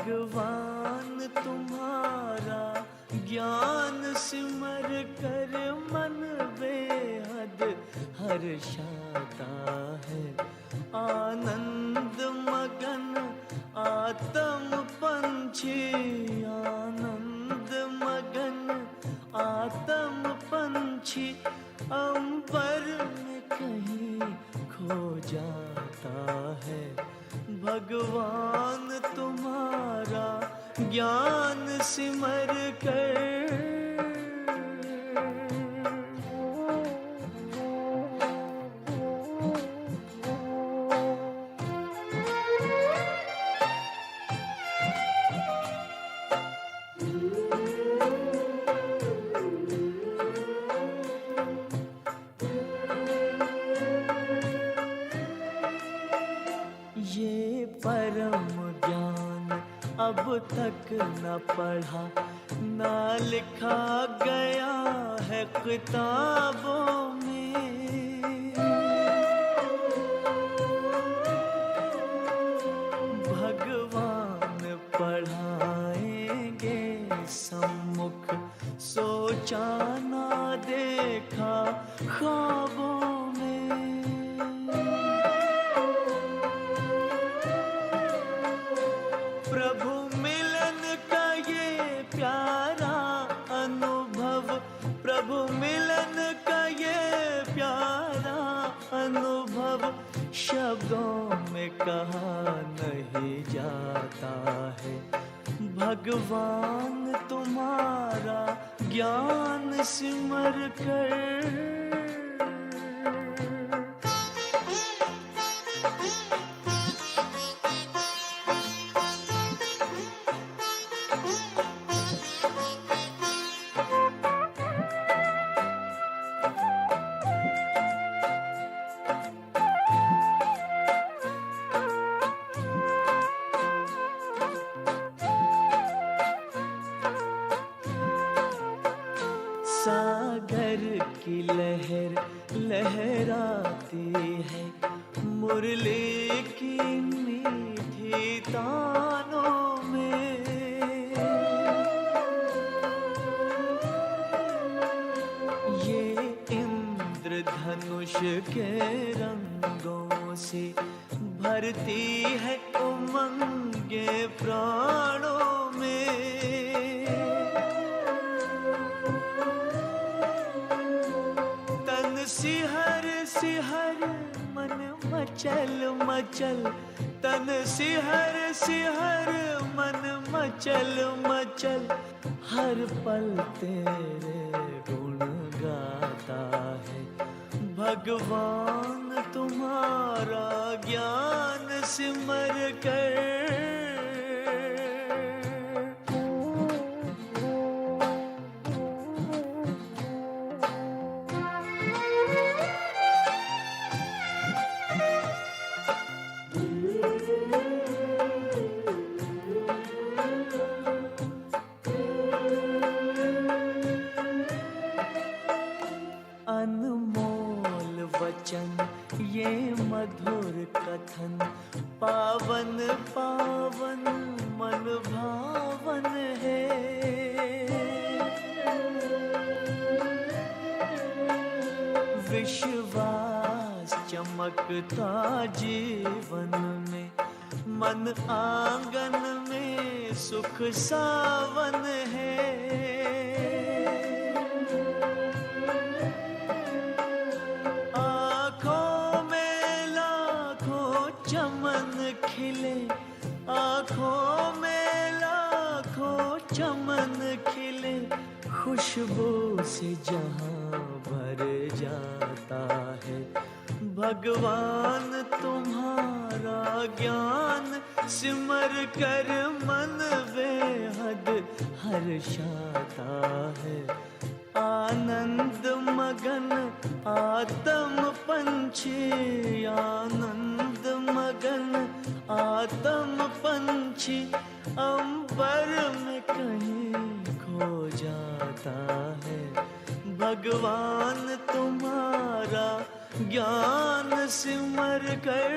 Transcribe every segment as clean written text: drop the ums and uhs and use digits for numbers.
भगवान तुम्हारा ज्ञान सिमर कर मन बेहद हर्षाता है। आनंद मगन आत्म पंछी, आनंद मगन आत्म पंछी अंबर में कहीं खो जाता है। भगवान तुम्हारा ज्ञान सिमर कर। ये परम ज्ञान अब तक न पढ़ा न लिखा गया है किताबों में। भगवान पढ़ाएंगे सम्मुख, सोचा ना देखा ख्वाबों में। प्रभु मिलन का ये प्यारा अनुभव, प्रभु मिलन का ये प्यारा अनुभव शब्दों में कहा नहीं जाता है। भगवान तुम्हारा ज्ञान सिमर कर। सागर की लहर लहराती है, मुरली की मीठी तानों में। ये इंद्रधनुष के रंगों से भरती है उमंगे प्राणों में। सिहर सिहर मन मचल मचल, तन सिहर सिहर मन मचल मचल, हर पल तेरे गुण गाता है। भगवान तुम्हारा ज्ञान सिमर कर। अनमोल वचन ये मधुर कथन, पावन पावन मन भावन है। विश्वास चमकता जीवन में, मन आंगन में सुख सावन है। चमन खिले, आँखों में लाखों चमन खिले, खुशबू से जहां भर जाता है। भगवान तुम्हारा ज्ञान सिमर कर मन बेहद हर्षाता है। आनंद मगन आत्म पंछी, आनंद मगन आत्म पंछी अंबर में कहीं खो जाता है। भगवान तुम्हारा ज्ञान सिमर कर।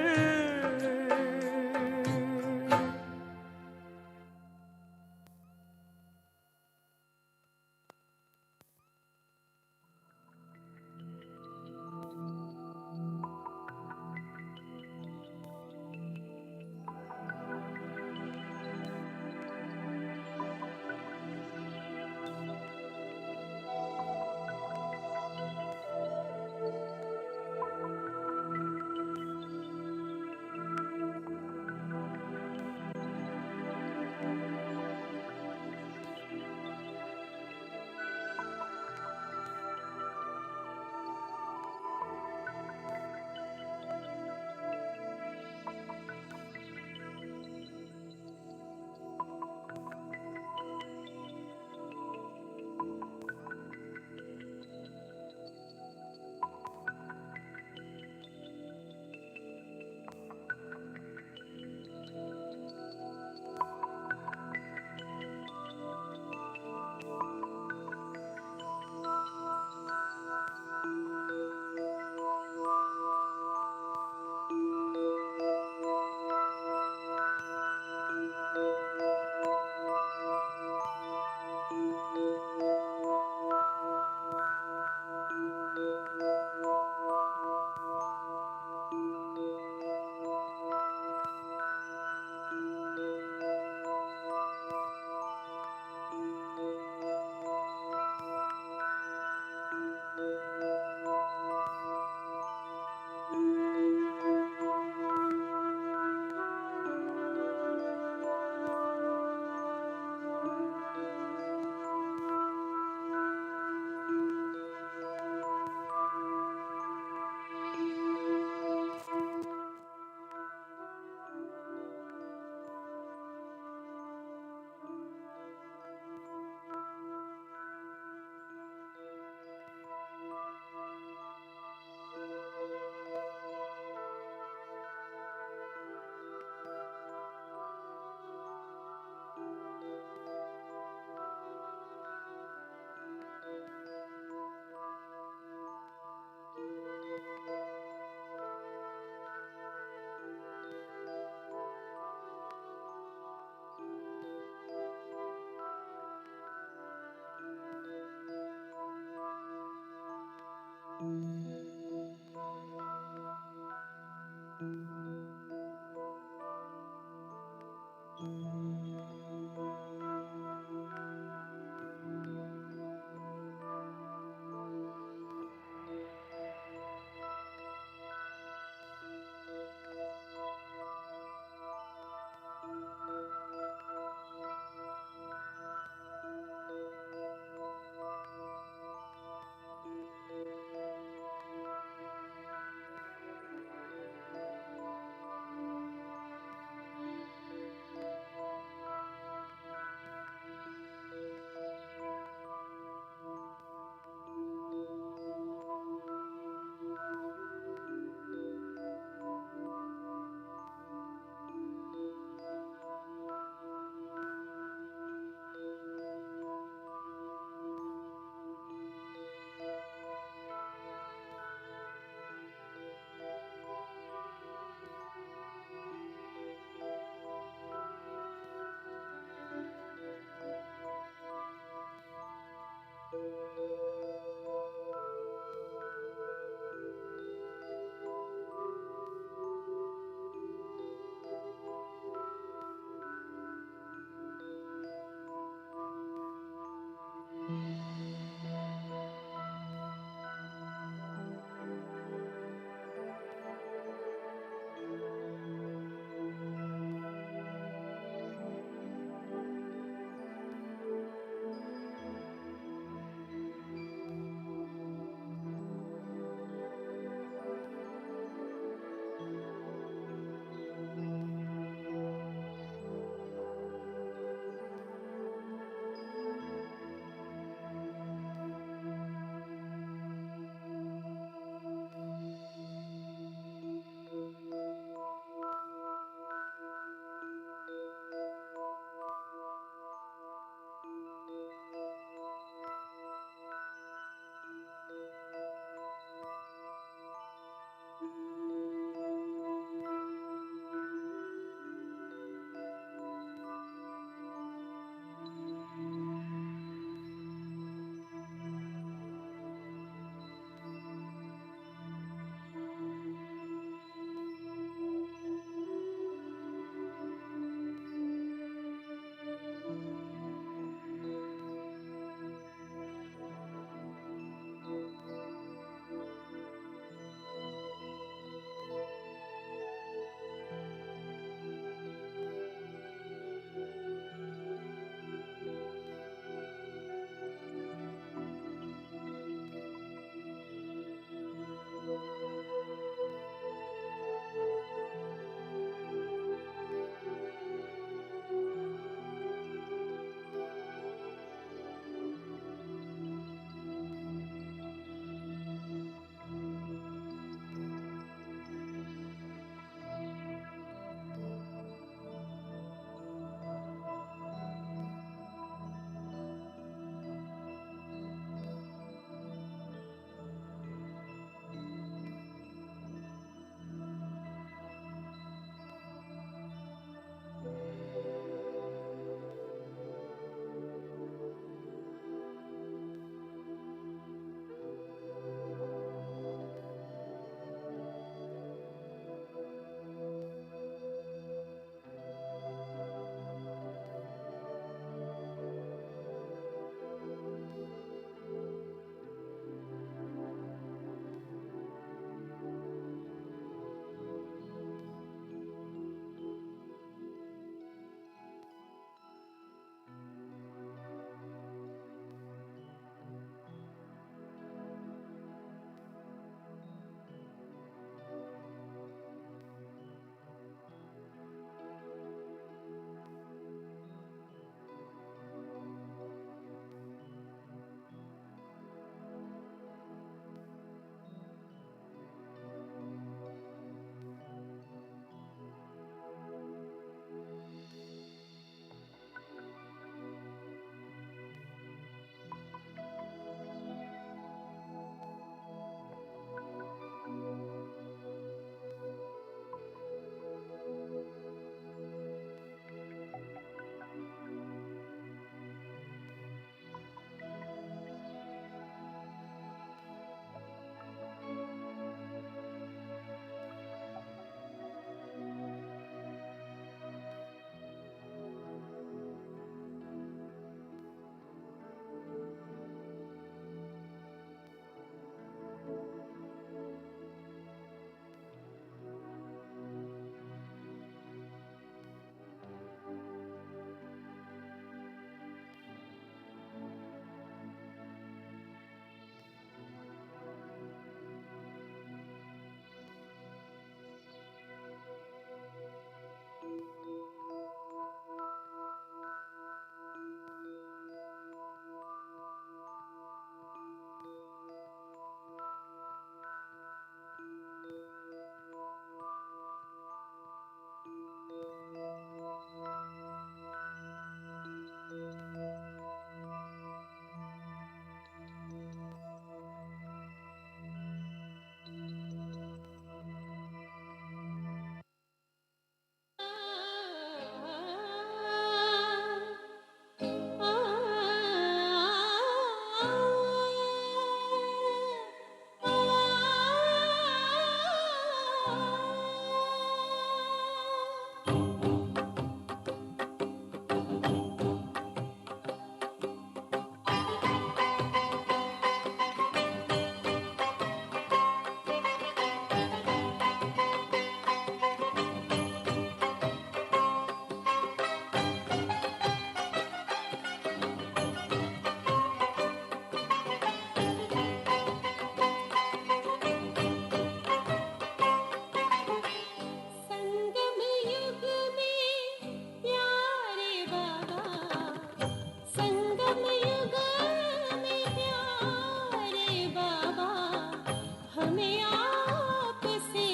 हमें आपसे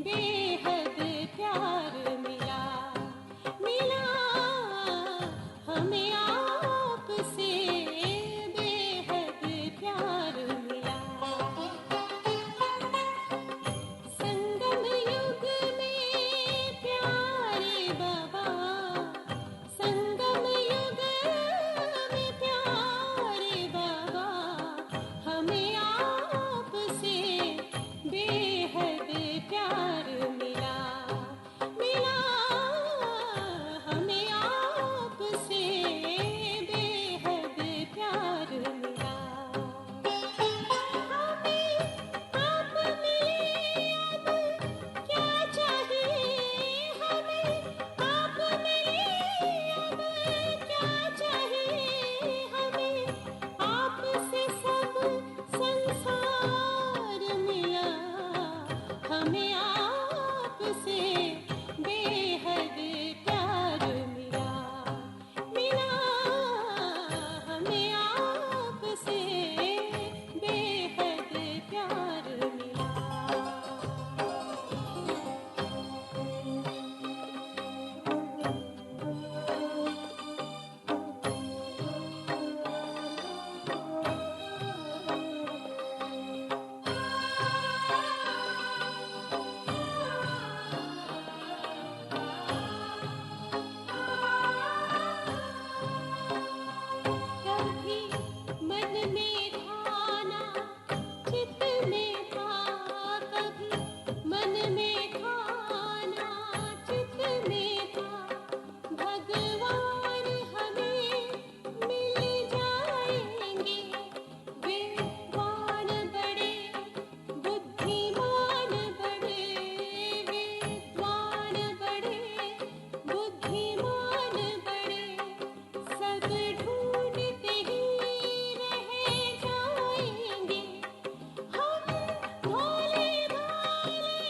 बेहद प्यार मिला, मिला हमें आपसे बेहद प्यार मिला। संगम युग में प्यारे बाबा, संगम युग में प्यारे बाबा, हमें आपसे बेहद प्यार मिला, मिला हमें आपसे बेहद प्यार मिला। हमें आप मिले अब क्या चाहिए, हमें आप मिले अब क्या चाहिए, हमें आपसे सब संसार मिला, हमें आपसे बेहद प्यार मिला, मिला हमें आपसे बेहद प्यार मिला। कभी मन में था ना चित में था, कभी मन में था ना चित में था, भगवान हमें मिल जाएंगे। विद्वान बड़े बुद्धिमान बड़े, विद्वान बड़े बुद्धिमान बड़े, सब ढूंढते ही रह जाएंगे। हम भोले भाले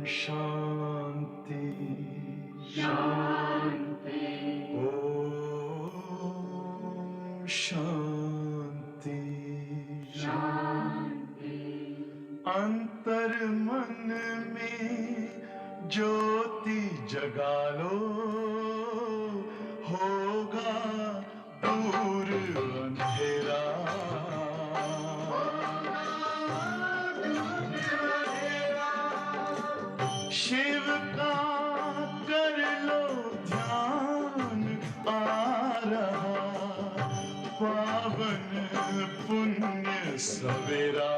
शांति शांति ओम शांति शांति अंतर मन में ज्योति जगा लो होगा दूर अंधेरा शिव का कर लो ध्यान आ रहा पावन पुण्य सवेरा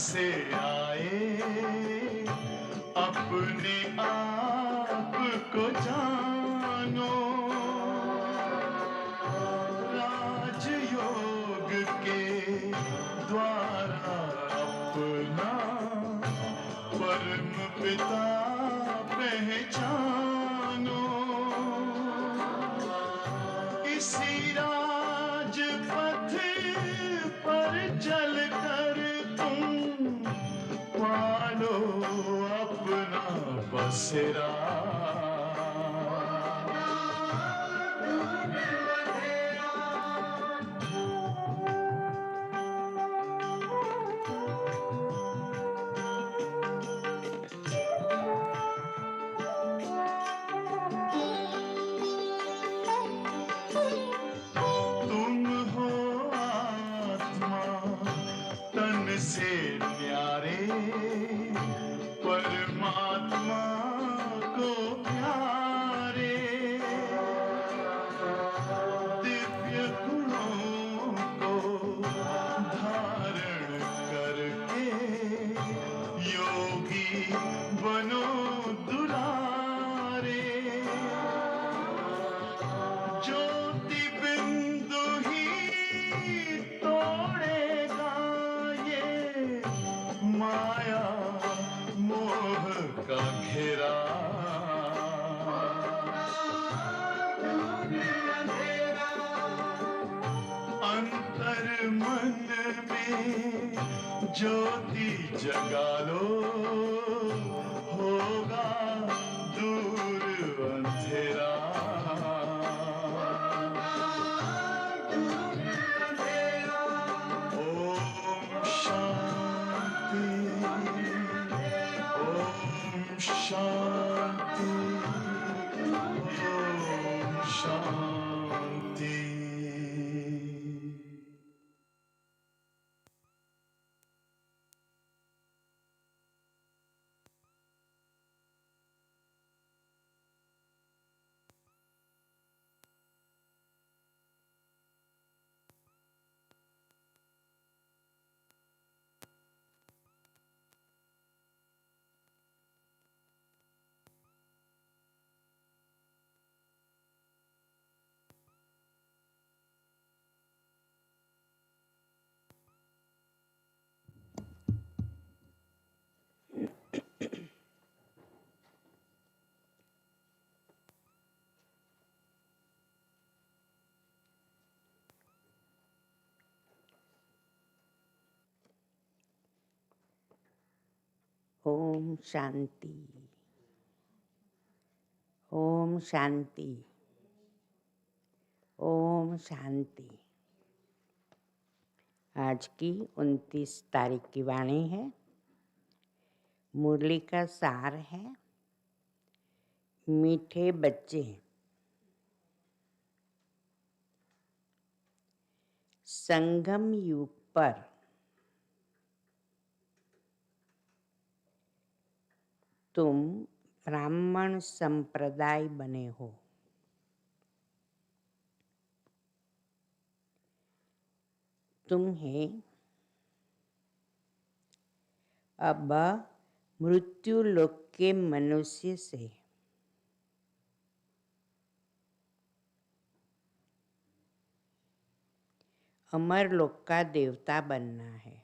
से आए अपने आप को जानो राजयोग के द्वारा अपना परम पिता पहचानो इसी राजपथ पर चलकर पालो अपना बसेरा तुम हो आत्मा तन से न्यारे परमात्मा को प्यारे दिव्य गुणों को धारण करके योगी बनो दुलारे ज्योति बिंदु ही तोड़ेगा ये माया मोह का घेरा अंतर मन में ज्योति जगा लो होगा दूर अंधेरा ओम शांति ओम शांति ओम शांति ओम शांति ओम शांति ओम शांति। आज की 29 तारीख की वाणी है। मुरली का सार है मीठे बच्चे। संगम युग पर तुम ब्राह्मण संप्रदाय बने हो। तुम्हें अब मृत्यु लोक के मनुष्य से अमर लोक का देवता बनना है।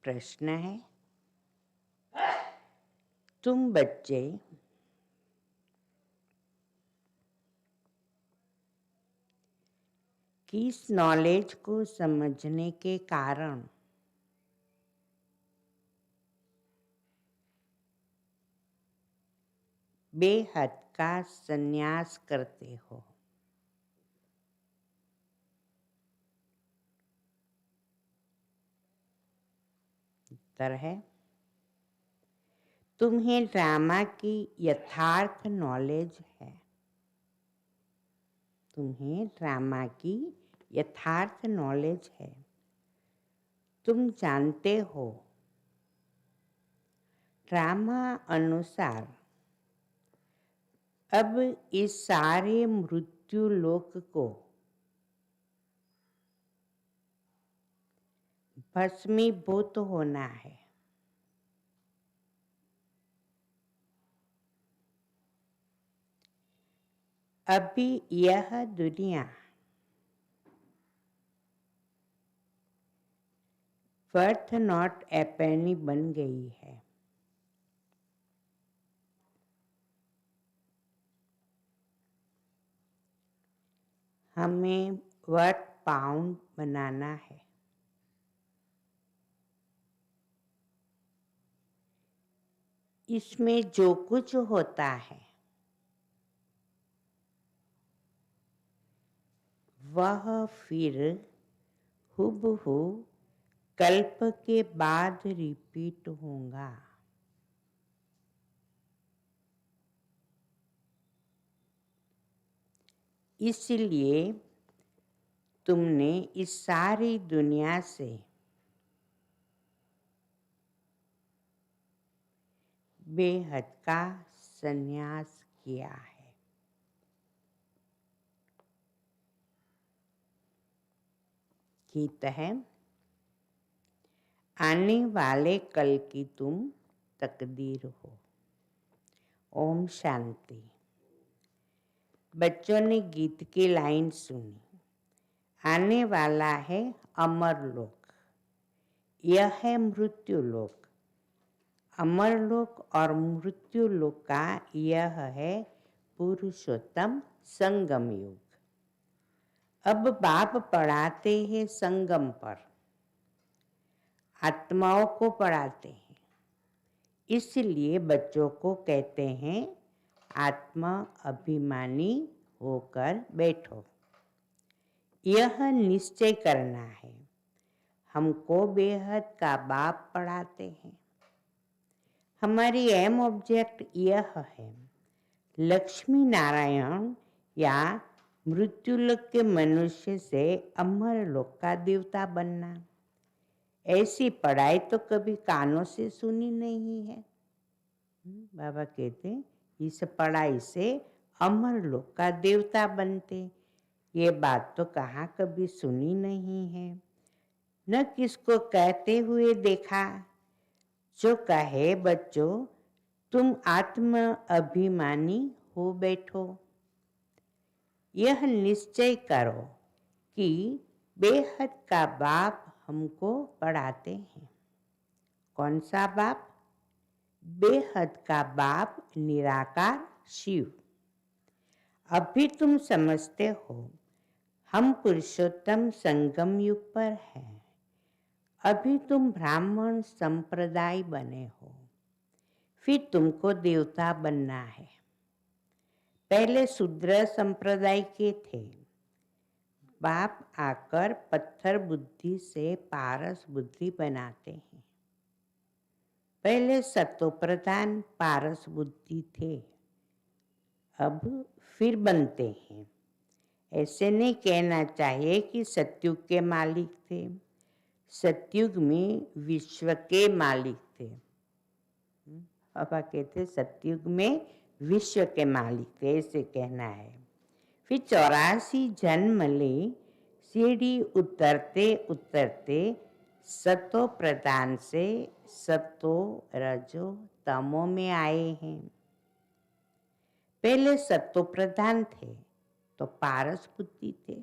प्रश्न है, तुम बच्चे किस नॉलेज को समझने के कारण बेहद का संन्यास करते हो? उत्तर है, तुम्हें ड्रामा की यथार्थ नॉलेज है। तुम्हें ड्रामा की यथार्थ नॉलेज है। तुम जानते हो ड्रामा अनुसार अब इस सारे मृत्यु लोक को भस्मीभूत होना है। अभी यह दुनिया वर्थ नॉट ए पेनी बन गई है। हमें वर्थ पाउंड बनाना है। इसमें जो कुछ होता है वह फिर हुबहू कल्प के बाद रिपीट होगा। इसलिए तुमने इस सारी दुनिया से बेहद का संन्यास किया है। गीत है, आने वाले कल की तुम तकदीर हो। ओम शांति। बच्चों ने गीत की लाइन सुनी। आने वाला है अमर लोक, यह है मृत्यु लोक। अमर लोक और मृत्यु लोक का यह है पुरुषोत्तम संगम युग। अब बाप पढ़ाते हैं संगम पर, आत्माओं को पढ़ाते हैं। इसलिए बच्चों को कहते हैं आत्मा अभिमानी होकर बैठो। यह निश्चय करना है। हमको बेहद का बाप पढ़ाते हैं। हमारी एम ऑब्जेक्ट यह है, लक्ष्मी नारायण या मृत्युलोक के मनुष्य से अमर लोक का देवता बनना। ऐसी पढ़ाई तो कभी कानों से सुनी नहीं है। बाबा कहते इस पढ़ाई से अमर लोक का देवता बनते, ये बात तो कहाँ कभी सुनी नहीं है, न किसको कहते हुए देखा। जो कहे बच्चों तुम आत्म अभिमानी हो बैठो। यह निश्चय करो कि बेहद का बाप हमको पढ़ाते हैं। कौन सा बाप? बेहद का बाप निराकार शिव। अभी तुम समझते हो हम पुरुषोत्तम संगम युग पर हैं। अभी तुम ब्राह्मण संप्रदाय बने हो, फिर तुमको देवता बनना है। पहले शूद्र संप्रदाय के थे। बाप आकर पत्थर बुद्धि से पारस बुद्धि बनाते हैं। पहले सतो प्रधान पारस बुद्धि थे, अब फिर बनते हैं। ऐसे नहीं कहना चाहिए कि सतयुग के मालिक थे। सतयुग में विश्व के मालिक थे। पापा कहते सतयुग में विश्व के मालिक थे, ऐसे कहना है। फिर 84 जन्म ले सीढ़ी उतरते उतरते सतो प्रधान से सतो रजो तमो में आए हैं। पहले सतो प्रधान थे तो पारस बुद्धि थे,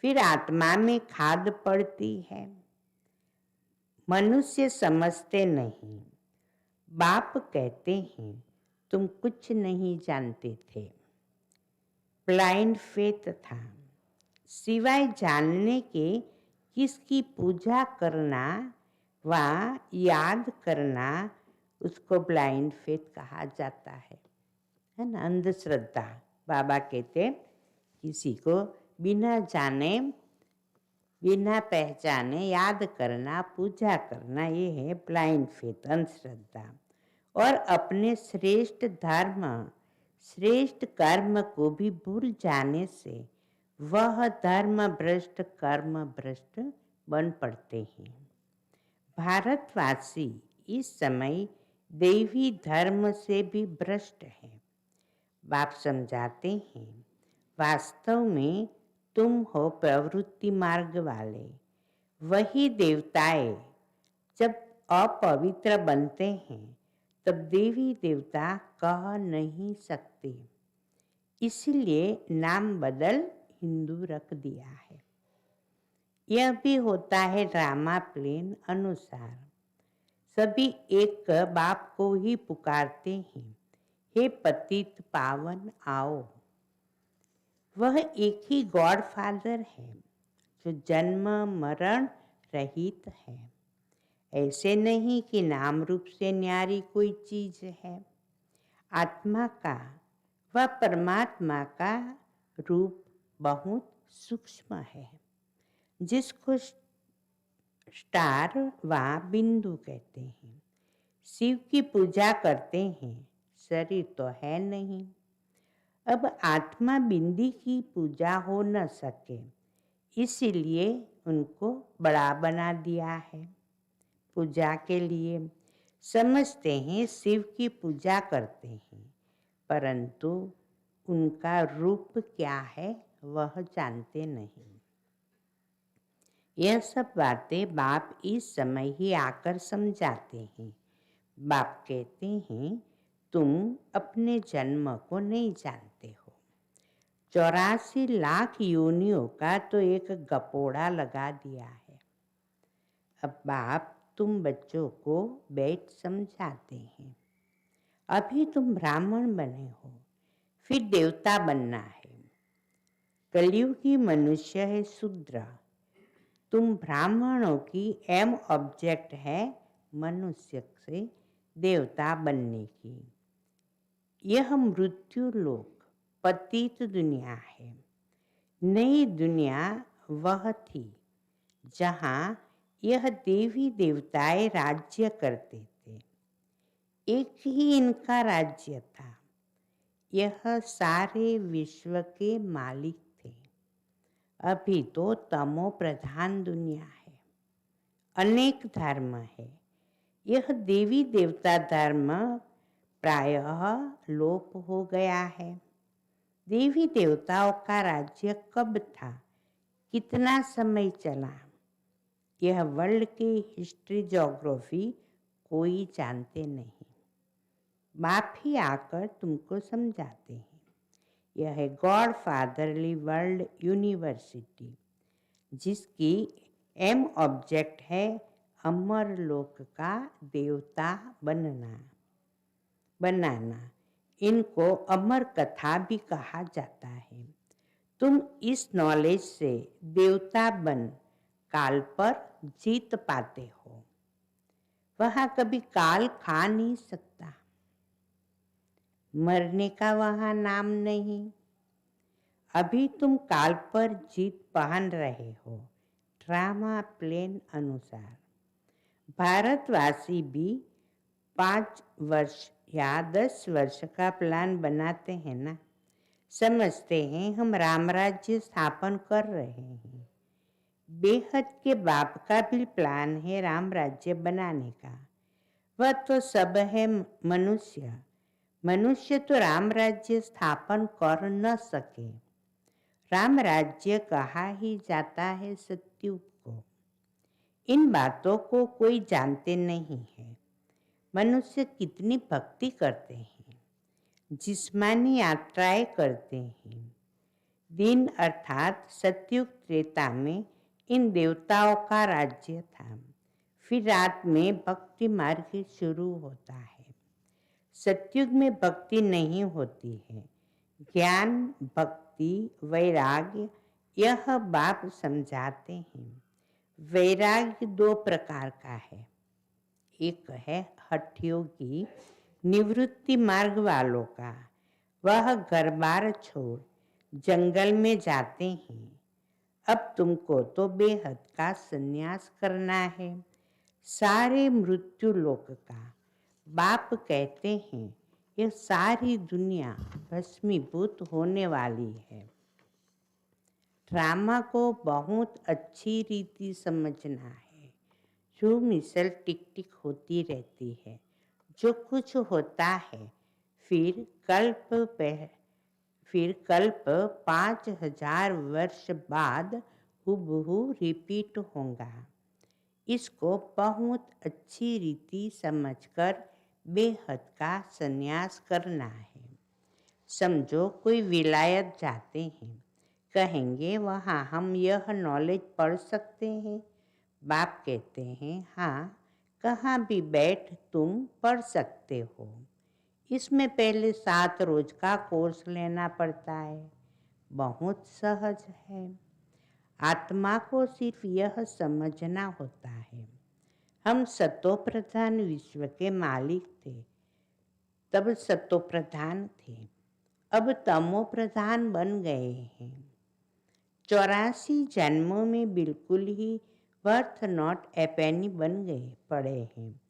फिर आत्मा में खाद पड़ती है। मनुष्य समझते नहीं। बाप कहते हैं तुम कुछ नहीं जानते थे। ब्लाइंड फेथ था, सिवाय जानने के किसकी पूजा करना व याद करना उसको ब्लाइंड फेथ कहा जाता है ना, अंधश्रद्धा। बाबा कहते किसी को बिना जाने बिना पहचाने याद करना, पूजा करना, ये है ब्लाइंड फेथ, अंधश्रद्धा। और अपने श्रेष्ठ धर्म श्रेष्ठ कर्म को भी भूल जाने से वह धर्म भ्रष्ट कर्म भ्रष्ट बन पड़ते हैं। भारतवासी इस समय देवी धर्म से भी भ्रष्ट है। बाप समझाते हैं वास्तव में तुम हो प्रवृत्ति मार्ग वाले। वही देवताएं जब अपवित्र बनते हैं तब देवी देवता कह नहीं सकते, इसलिए नाम बदल हिंदू रख दिया है। यह भी होता है ड्रामा प्लेन अनुसार। सभी एक बाप को ही पुकारते हैं, हे पतित पावन आओ। वह एक ही गॉड फादर है जो जन्म मरण रहित है। ऐसे नहीं कि नाम रूप से न्यारी कोई चीज है। आत्मा का व परमात्मा का रूप बहुत सूक्ष्म है, जिसको स्टार व बिंदु कहते हैं। शिव की पूजा करते हैं, शरीर तो है नहीं। अब आत्मा बिंदी की पूजा हो न सके, इसीलिए उनको बड़ा बना दिया है। पूजा के लिए समझते हैं शिव की पूजा करते हैं, परंतु उनका रूप क्या है वह जानते नहीं। यह सब बातें बाप इस समय ही आकर समझाते हैं। बाप कहते हैं तुम अपने जन्म को नहीं जानते हो। 84 लाख योनियों का तो एक गपोड़ा लगा दिया है। अब बाप तुम बच्चों को बैठ समझाते हैं। अभी तुम ब्राह्मण बने हो, फिर देवता बनना है। कलयुगी मनुष्य है शूद्र। तुम ब्राह्मणों की एम ऑब्जेक्ट है मनुष्य से देवता बनने की। यह मृत्यु लोक पतित दुनिया है। नई दुनिया वह थी जहाँ यह देवी देवताएं राज्य करते थे। एक ही इनका राज्य था। यह सारे विश्व के मालिक थे। अभी तो तमो प्रधान दुनिया है, अनेक धर्म है। यह देवी देवता धर्म प्रायः लोप हो गया है। देवी देवताओं का राज्य कब था, कितना समय चला, यह वर्ल्ड की हिस्ट्री ज्योग्राफी कोई जानते नहीं। बाप ही आकर तुमको समझाते हैं। यह है गॉड फादरली वर्ल्ड यूनिवर्सिटी, जिसकी एम ऑब्जेक्ट है अमर लोक का देवता बनाना। इनको अमर कथा भी कहा जाता है। तुम इस नॉलेज से देवता बन काल पर जीत पाते हो। वह कभी काल खा नहीं सकता। मरने का वहाँ नाम नहीं। अभी तुम काल पर जीत पहन रहे हो ड्रामा प्लेन अनुसार। भारतवासी भी 5 वर्ष या 10 वर्ष का प्लान बनाते हैं ना। समझते हैं हम राम राज्य स्थापन कर रहे हैं। बेहद के बाप का भी प्लान है राम राज्य बनाने का। वह तो सब है मनुष्य। मनुष्य तो राम राज्य स्थापन कर न सके। राम राज्य कहा ही जाता है सत्युग को। इन बातों को कोई जानते नहीं है। मनुष्य कितनी भक्ति करते हैं, जिस्मानी यात्राएं करते हैं। दिन अर्थात सतयुग त्रेता में इन देवताओं का राज्य था। फिर रात में भक्ति मार्ग शुरू होता है। सतयुग में भक्ति नहीं होती है। ज्ञान, भक्ति, वैराग्य यह बाप समझाते हैं। वैराग्य दो प्रकार का है। एक है हठयोगी, निवृत्ति मार्ग वालों का। वह घर बार छोड़ जंगल में जाते हैं। अब तुमको तो बेहद का संन्यास करना है, सारे मृत्यु लोक का। बाप कहते हैं यह सारी दुनिया भस्मीभूत होने वाली है। ड्रामा को बहुत अच्छी रीति समझना है। जो मिसल टिक टिक होती रहती है, जो कुछ होता है फिर कल्प 5000 वर्ष बाद हुबहू रिपीट होगा। इसको बहुत अच्छी रीति समझकर बेहद का संन्यास करना है। समझो कोई विलायत जाते हैं, कहेंगे वहाँ हम यह नॉलेज पढ़ सकते हैं। बाप कहते हैं हाँ, कहाँ भी बैठ तुम पढ़ सकते हो। इसमें पहले 7 रोज का कोर्स लेना पड़ता है। बहुत सहज है। आत्मा को सिर्फ यह समझना होता है। हम सतो प्रधान विश्व के मालिक थे, तब सतो प्रधान थे। अब तमो प्रधान बन गए हैं। 84 जन्मों में बिल्कुल ही वर्थ नॉट ए पेनी बन गए पड़े हैं।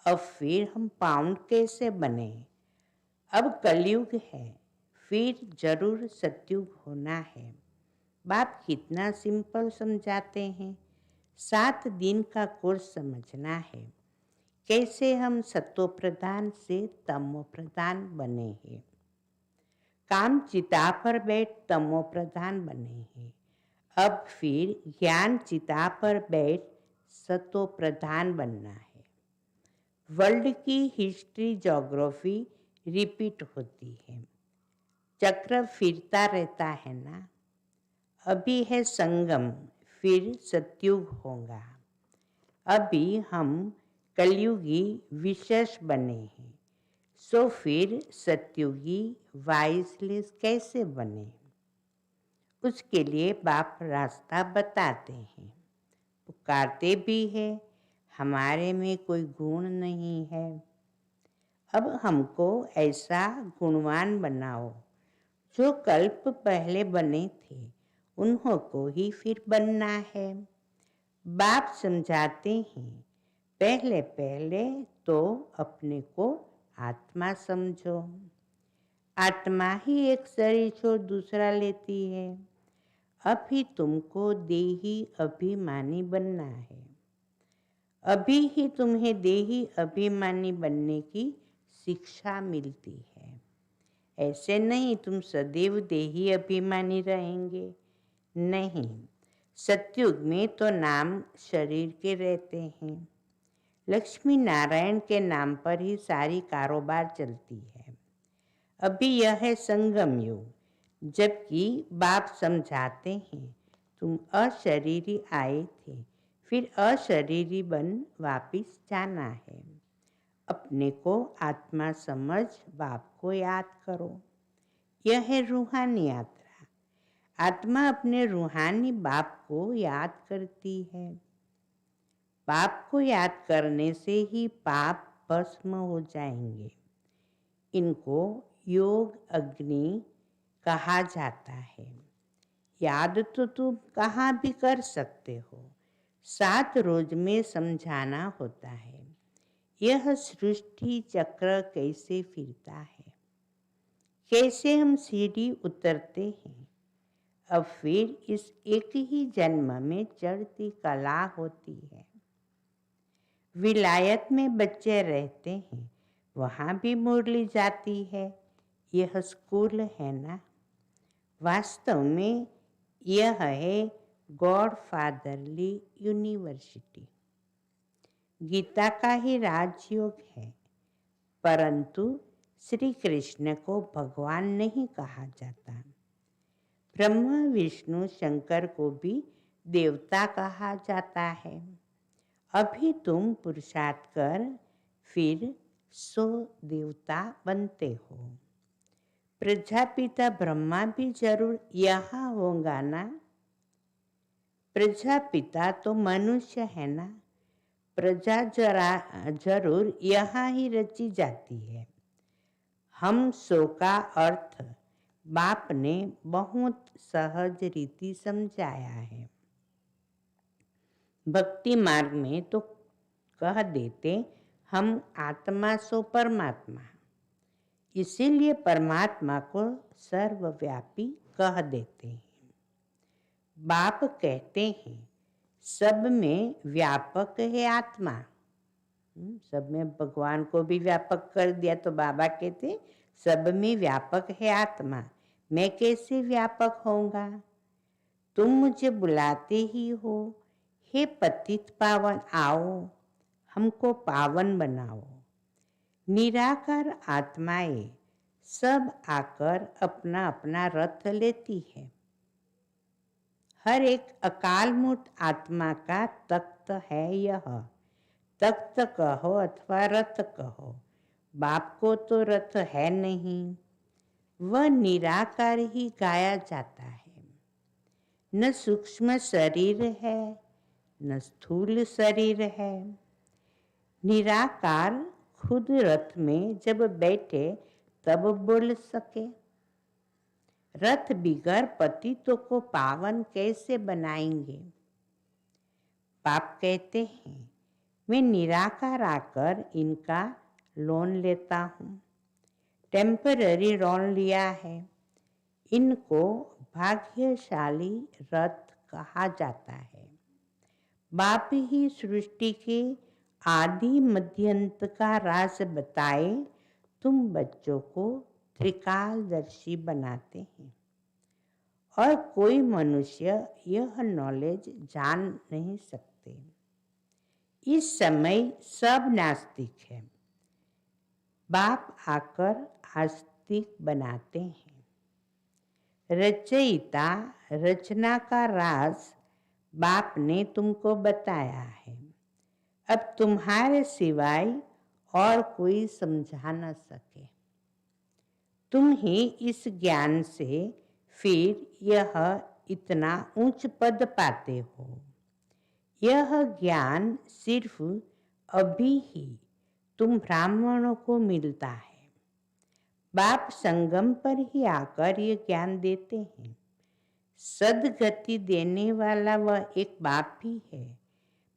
अब फिर हम पाउंड कैसे बने? अब कलयुग है, फिर जरूर सतयुग होना है। बाप कितना सिंपल समझाते हैं। 7 दिन का कोर्स समझना है। कैसे हम सतो प्रधान से तमो प्रधान बने हैं। काम चिता पर बैठ तमो प्रधान बने हैं। अब फिर ज्ञान चिता पर बैठ सतो प्रधान बनना है। वर्ल्ड की हिस्ट्री, ज्योग्राफी रिपीट होती है। चक्र फिरता रहता है ना। अभी है संगम, फिर सतयुग होगा। अभी हम कलयुगी विशेष बने हैं, सो फिर सतयुगी वाइसलेस कैसे बने? उसके लिए बाप रास्ता बताते हैं, पुकारते भी है। हमारे में कोई गुण नहीं है। अब हमको ऐसा गुणवान बनाओ। जो कल्प पहले बने थे उन्हों को ही फिर बनना है। बाप समझाते हैं पहले पहले तो अपने को आत्मा समझो। आत्मा ही एक शरीर छोड़ दूसरा लेती है। अभी तुमको देही अभिमानी बनना है। अभी ही तुम्हें देही अभिमानी बनने की शिक्षा मिलती है। ऐसे नहीं तुम सदैव देही अभिमानी रहेंगे। नहीं, सतयुग में तो नाम शरीर के रहते हैं। लक्ष्मी नारायण के नाम पर ही सारी कारोबार चलती है। अभी यह है संगम युग, जबकि बाप समझाते हैं तुम अशरीरी आए थे, फिर अशरीरी बन वापिस जाना है। अपने को आत्मा समझ बाप को याद करो। यह है रूहानी यात्रा। आत्मा अपने रूहानी बाप को याद करती है। पाप को याद करने से ही पाप भस्म हो जाएंगे। इनको योग अग्नि कहा जाता है। याद तो तुम कहाँ भी कर सकते हो, 7 रोज में समझाना होता है। यह सृष्टि चक्र कैसे फिरता है, कैसे हम सीढ़ी उतरते हैं। अब फिर इस एक ही जन्म में चढ़ती कला होती है। विलायत में बच्चे रहते हैं, वहाँ भी मुरली जाती है। यह स्कूल है ना। वास्तव में यह है गॉड फादरली यूनिवर्सिटी। गीता का ही राजयोग है, परंतु श्री कृष्ण को भगवान नहीं कहा जाता। ब्रह्मा विष्णु शंकर को भी देवता कहा जाता है। अभी तुम पुरुषार्थ कर फिर सो देवता बनते हो। प्रजापिता ब्रह्मा भी जरूर यहाँ होगा ना। प्रजापिता तो मनुष्य है ना। प्रजा जरूर यहाँ ही रची जाती है। हम सो का अर्थ बाप ने बहुत सहज रीति समझाया है। भक्ति मार्ग में तो कह देते हम आत्मा सो परमात्मा, इसीलिए परमात्मा को सर्वव्यापी कह देते हैं। बाप कहते हैं सब में व्यापक है आत्मा। सब में भगवान को भी व्यापक कर दिया तो बाबा कहते सब में व्यापक है आत्मा, मैं कैसे व्यापक होऊंगा। तुम मुझे बुलाते ही हो, हे पतित पावन आओ हमको पावन बनाओ। निराकार आत्माएं सब आकर अपना अपना रथ लेती है। हर एक अकालमूर्त आत्मा का तख्त है यह। तख्त कहो अथवा रथ कहो, बाप को तो रथ है नहीं, वह निराकार ही गाया जाता है। न सूक्ष्म शरीर है न स्थूल शरीर है। निराकार खुद रथ में जब बैठे तब बोल सके। रथ बिगर पतितों को पावन कैसे बनाएंगे। बाप कहते हैं मैं निराकार आकर इनका लोन लेता हूँ। टेम्पररी लोन लिया है। इनको भाग्यशाली रथ कहा जाता है। बाप ही सृष्टि के आदि मध्यंत का राज बताए तुम बच्चों को त्रिकालदर्शी बनाते हैं। और कोई मनुष्य यह नॉलेज जान नहीं सकते। इस समय सब नास्तिक है। बाप आकर आस्तिक बनाते हैं। रचयिता रचना का राज बाप ने तुमको बताया है। अब तुम्हारे सिवाय और कोई समझा न सके। तुम ही इस ज्ञान से फिर यह इतना ऊंच पद पाते हो। यह ज्ञान सिर्फ अभी ही तुम ब्राह्मणों को मिलता है। बाप संगम पर ही आकर ये ज्ञान देते हैं। सदगति देने वाला वह एक बाप ही है।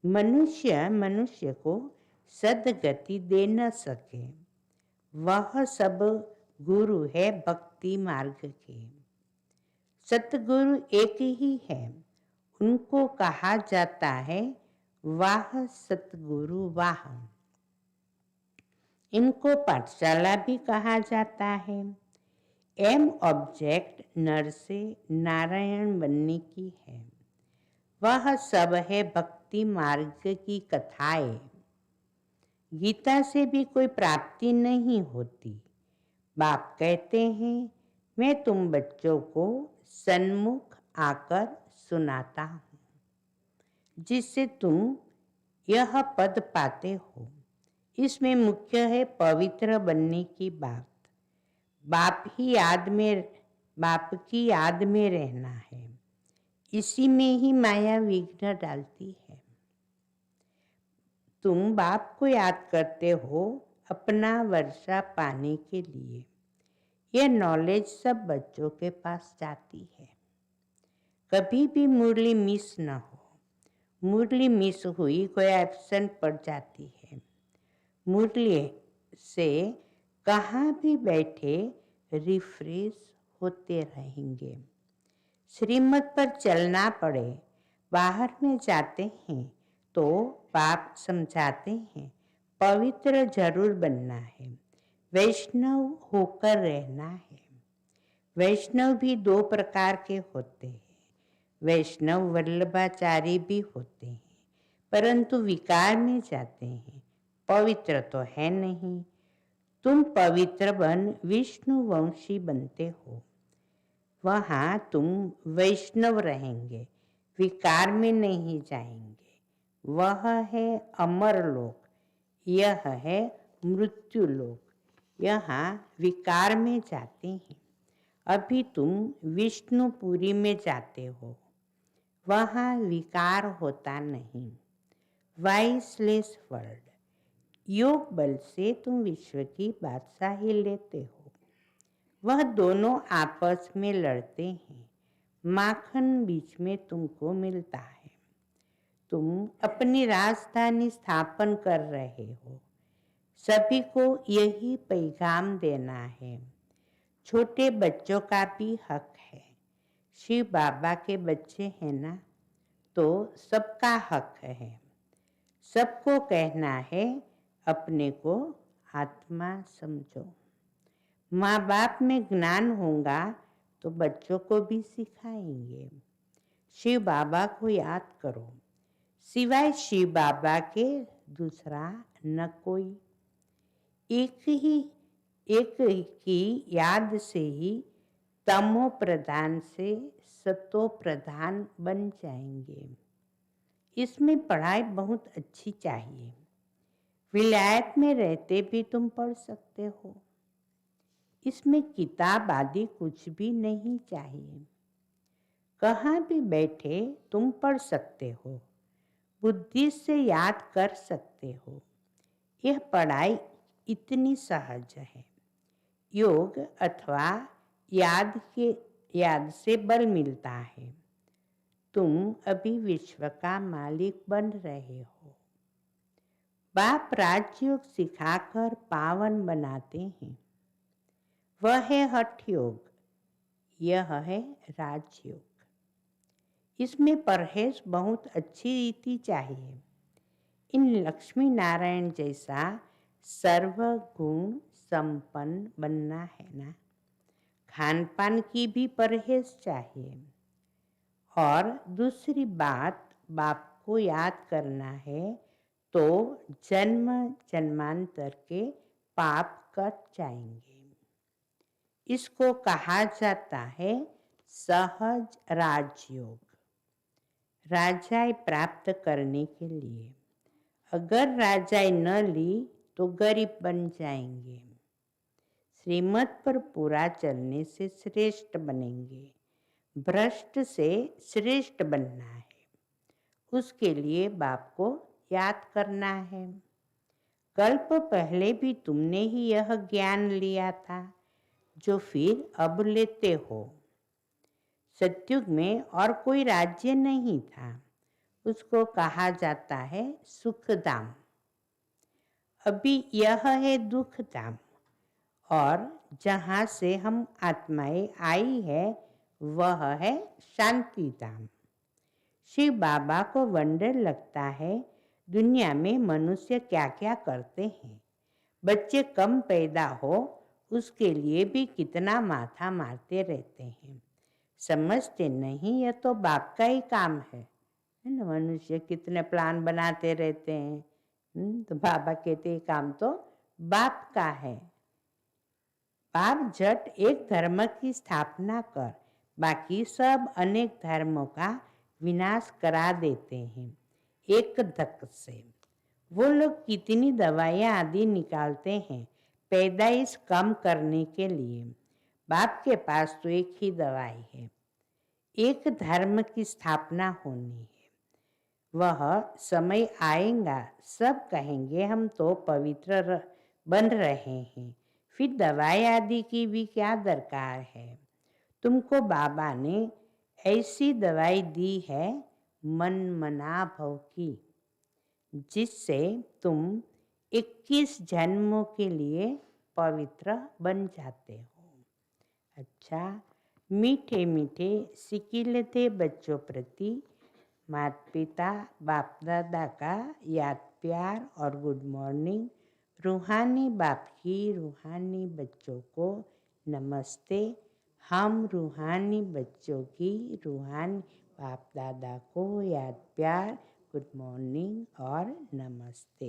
मनुष्य को सदगति दे न सके। वह सब गुरु है भक्ति मार्ग के। सतगुरु एक ही है। उनको कहा जाता है वाह सतगुरु वाह। इनको पाठशाला भी कहा जाता है। एम ऑब्जेक्ट नर से नारायण बनने की है। वह सब है भक्ति मार्ग की कथाएं। गीता से भी कोई प्राप्ति नहीं होती। बाप कहते हैं मैं तुम बच्चों को सन्मुख आकर सुनाता हूँ, जिससे तुम यह पद पाते हो। इसमें मुख्य है पवित्र बनने की बात। बाप की याद में रहना है। इसी में ही माया विघ्न डालती है। तुम बाप को याद करते हो अपना वर्षा पाने के लिए। यह नॉलेज सब बच्चों के पास जाती है। कभी भी मुरली मिस न हो। मुरली मिस हुई कोई एब्सेंट पड़ जाती है। मुरली से कहाँ भी बैठे रिफ्रेश होते रहेंगे। श्रीमत पर चलना पड़े, बाहर में जाते हैं तो बाप समझाते हैं पवित्र जरूर बनना है, वैष्णव होकर रहना है। वैष्णव भी दो प्रकार के होते हैं। वैष्णव वल्लभाचारी भी होते हैं, परंतु विकार में जाते हैं, पवित्र तो है नहीं। तुम पवित्र बन विष्णुवंशी बनते हो, वहाँ तुम वैष्णव रहेंगे, विकार में नहीं जाएंगे। वह है अमर लोक, यह है मृत्यु लोक। यहाँ विकार में जाते हैं। अभी तुम विष्णुपुरी में जाते हो, वहाँ विकार होता नहीं। Viceless world. योग बल से तुम विश्व की बादशाही लेते हो। वह दोनों आपस में लड़ते हैं, माखन बीच में तुमको मिलता है। तुम अपनी राजधानी स्थापन कर रहे हो। सभी को यही पैगाम देना है। छोटे बच्चों का भी हक है। शिव बाबा के बच्चे हैं ना, तो सबका हक है। सबको कहना है, अपने को आत्मा समझो। माँ बाप में ज्ञान होगा तो बच्चों को भी सिखाएंगे। शिव बाबा को याद करो, सिवाय शिव बाबा के दूसरा न कोई। एक की याद से ही तमो प्रधान से सतो प्रधान बन जाएंगे। इसमें पढ़ाई बहुत अच्छी चाहिए। विलायत में रहते भी तुम पढ़ सकते हो। इसमें किताब आदि कुछ भी नहीं चाहिए। कहाँ भी बैठे तुम पढ़ सकते हो, बुद्धि से याद कर सकते हो। यह पढ़ाई इतनी सहज है। योग अथवा याद से बल मिलता है। तुम अभी विश्व का मालिक बन रहे हो। बाप राजयोग सिखाकर पावन बनाते हैं। वह है हठ योग, यह है राजयोग। इसमें परहेज बहुत अच्छी रीति चाहिए। इन लक्ष्मी नारायण जैसा सर्वगुण संपन्न बनना है ना। खान पान की भी परहेज चाहिए। और दूसरी बात, बाप को याद करना है तो जन्म जन्मांतर के पाप कट जाएंगे। इसको कहा जाता है सहज राजयोग। राजाई प्राप्त करने के लिए अगर राजाई न ली तो गरीब बन जाएंगे। श्रीमत पर पूरा चलने से श्रेष्ठ बनेंगे। भ्रष्ट से श्रेष्ठ बनना है। उसके लिए बाप को याद करना है। कल्प पहले भी तुमने ही यह ज्ञान लिया था जो फिर अब लेते हो। सतयुग में और कोई राज्य नहीं था, उसको कहा जाता है सुखधाम। अभी यह है दुखधाम। और जहाँ से हम आत्माएं आई है वह है शांतिधाम। शिव बाबा को वंडर लगता है दुनिया में मनुष्य क्या क्या करते हैं। बच्चे कम पैदा हो उसके लिए भी कितना माथा मारते रहते हैं। समझते नहीं, यह तो बाप का ही काम है ना। मनुष्य कितने प्लान बनाते रहते हैं। तो बाबा कहते काम तो बाप का है। बाप झट एक धर्म की स्थापना कर, बाकी सब अनेक धर्मों का विनाश करा देते हैं एक धक से। वो लोग कितनी दवाइयाँ आदि निकालते हैं पैदाइश कम करने के लिए। बाप के पास तो एक ही दवाई है, एक धर्म की स्थापना होनी है। वह समय आएगा, सब कहेंगे हम तो पवित्र बन रहे हैं, फिर दवाई आदि की भी क्या दरकार है। तुमको बाबा ने ऐसी दवाई दी है मन मना भव की, जिससे तुम 21 जन्मों के लिए पवित्र बन जाते हो। अच्छा, मीठे मीठे सिकिलते बच्चों प्रति माता पिता बाप दादा का याद प्यार और गुड मॉर्निंग। रूहानी बाप की रूहानी बच्चों को नमस्ते। हम रूहानी बच्चों की रूहानी बाप दादा को याद प्यार गुड मॉर्निंग और नमस्ते।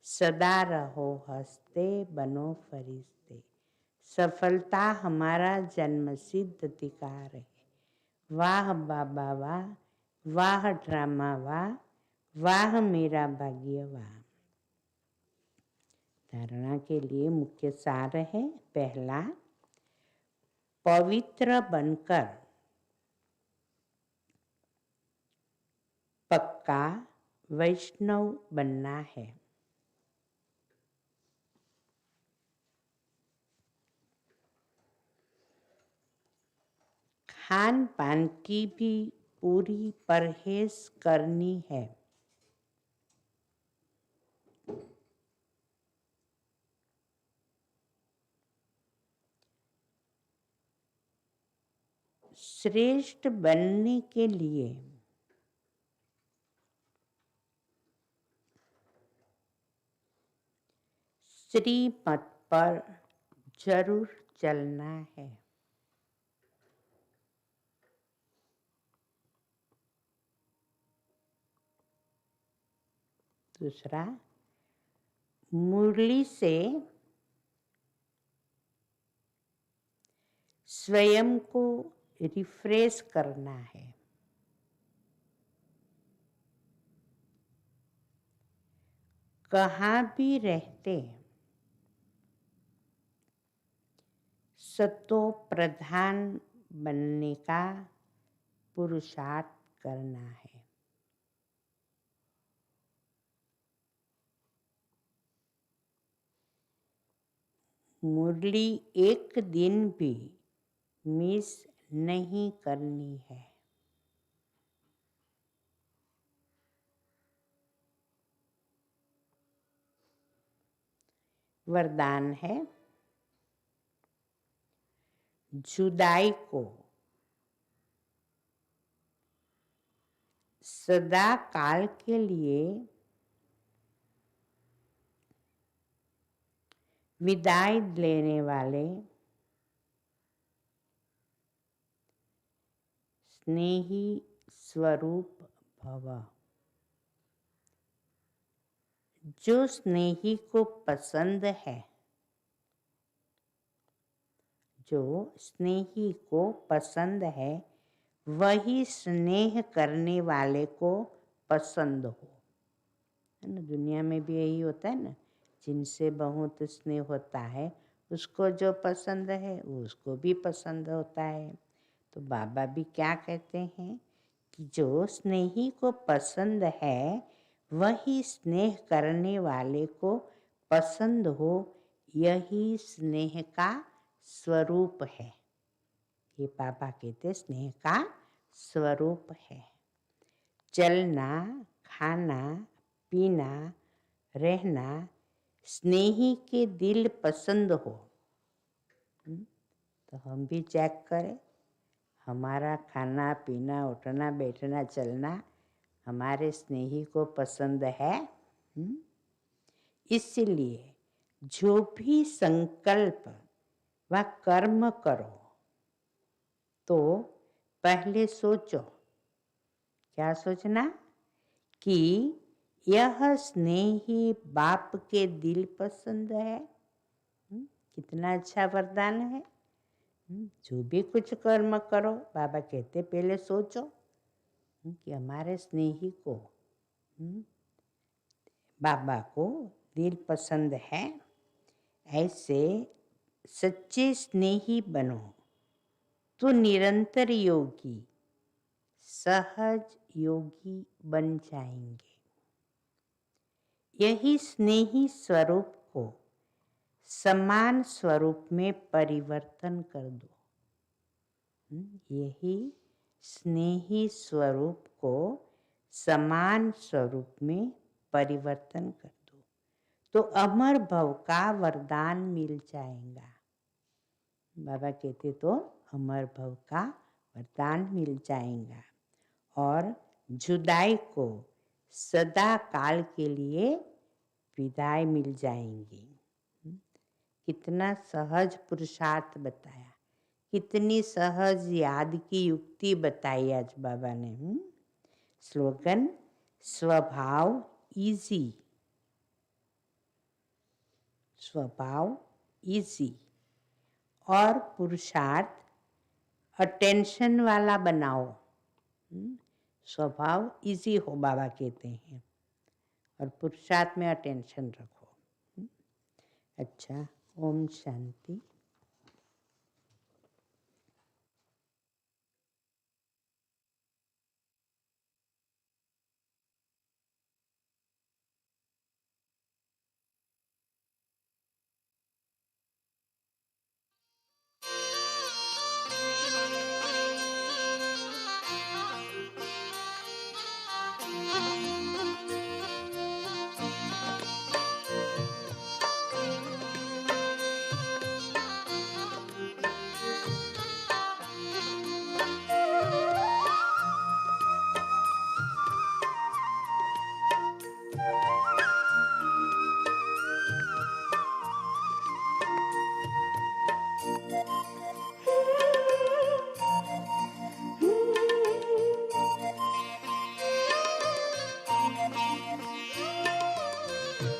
सदा रहो हंसते बनो फरिश्ते। सफलता हमारा जन्मसिद्ध अधिकार है। वाह बाबा वाह, वाह ड्रामा वाह, वाह मेरा भाग्य वाह। धारणा के लिए मुख्य सार है। पहला, पवित्र बनकर पक्का वैष्णव बनना है। खान पान की भी पूरी परहेज करनी है। श्रेष्ठ बनने के लिए श्रीमत पर जरूर चलना है। दूसरा, मुरली से स्वयं को रिफ्रेश करना है। कहाँ भी रहते सतो प्रधान बनने का पुरुषार्थ करना है। मुरली एक दिन भी मिस नहीं करनी है। वरदान है, जुदाई को सदा काल के लिए विदाई लेने वाले स्नेही स्वरूप भव। जो स्नेही को पसंद है, जो स्नेही को पसंद है, वही स्नेह करने वाले को पसंद हो। है ना, दुनिया में भी यही होता है ना, जिनसे बहुत स्नेह होता है उसको जो पसंद है वो उसको भी पसंद होता है। तो बाबा भी क्या कहते हैं कि जो स्नेही को पसंद है वही स्नेह करने वाले को पसंद हो, यही स्नेह का स्वरूप है। ये बाबा कहते स्नेह का स्वरूप है। चलना, खाना, पीना, रहना स्नेही के दिल पसंद हो। तो हम भी चेक करें, हमारा खाना पीना उठना बैठना चलना हमारे स्नेही को पसंद है। इसलिए जो भी संकल्प व कर्म करो तो पहले सोचो, क्या सोचना, कि यह स्नेही बाप के दिल पसंद है। कितना अच्छा वरदान है। जो भी कुछ कर्म करो, बाबा कहते पहले सोचो कि हमारे स्नेही को, बाबा को दिल पसंद है। ऐसे सच्चे स्नेही बनो तो निरंतर योगी, सहज योगी बन जाएंगे। यही स्नेही स्वरूप को समान स्वरूप में परिवर्तन कर दो। यही स्नेही स्वरूप को समान स्वरूप में परिवर्तन कर दो तो अमर भव का वरदान मिल जाएगा। बाबा कहते तो अमर भव का वरदान मिल जाएगा और जुदाई को सदा काल के लिए विदाई मिल जाएंगी। कितना सहज पुरुषार्थ बताया, कितनी सहज याद की युक्ति बताई आज बाबा ने। स्लोगन, स्वभाव इजी, स्वभाव इजी। और पुरुषार्थ अटेंशन वाला बनाओ। स्वभाव इजी हो बाबा कहते हैं, और पुरुषार्थ में अटेंशन रखो। अच्छा, ओम शांति।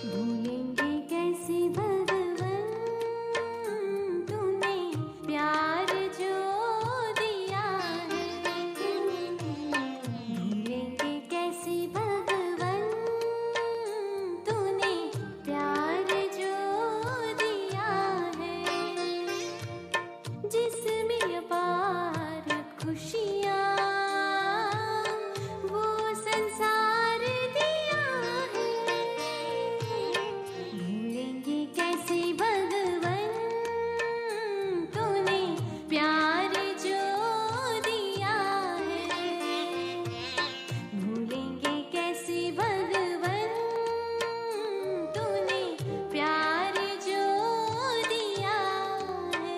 भूलेंगे कैसे भगवन तूने प्यार जो दिया है। भूलेंगे कैसे भगवन तूने प्यार जो दिया है। जिसमें अपार खुशियाँ वो संसार दिया है। भूलेंगे कैसे भगवन तूने प्यार जो दिया है। भूलेंगे कैसे भगवन तूने प्यार जो दिया है।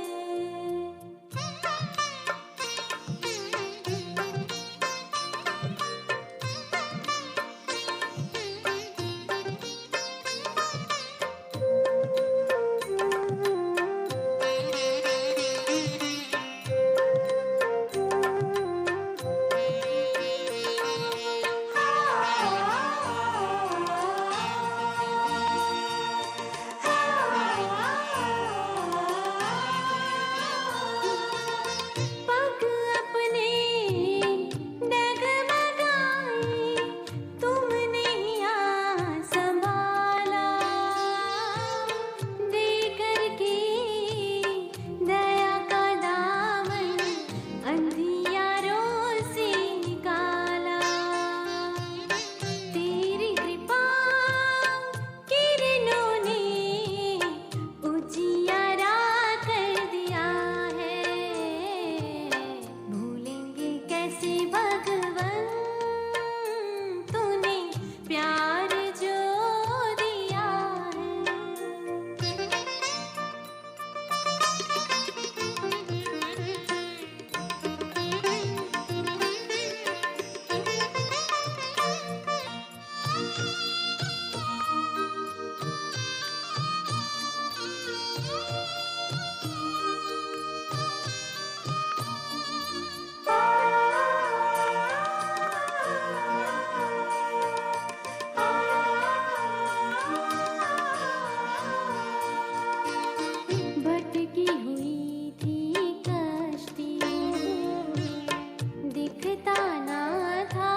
पग अपने डगमगाए तुमने यहाँ संभाला। दे करके दया का दामन अंधियारों से निकाला। तेरी कृपा किरणों ने उजियारा कर दिया है। भूलेंगे कैसे भगवन तूने प्यार जो दिया भटकी हुई थी कश्ती, दिखता ना था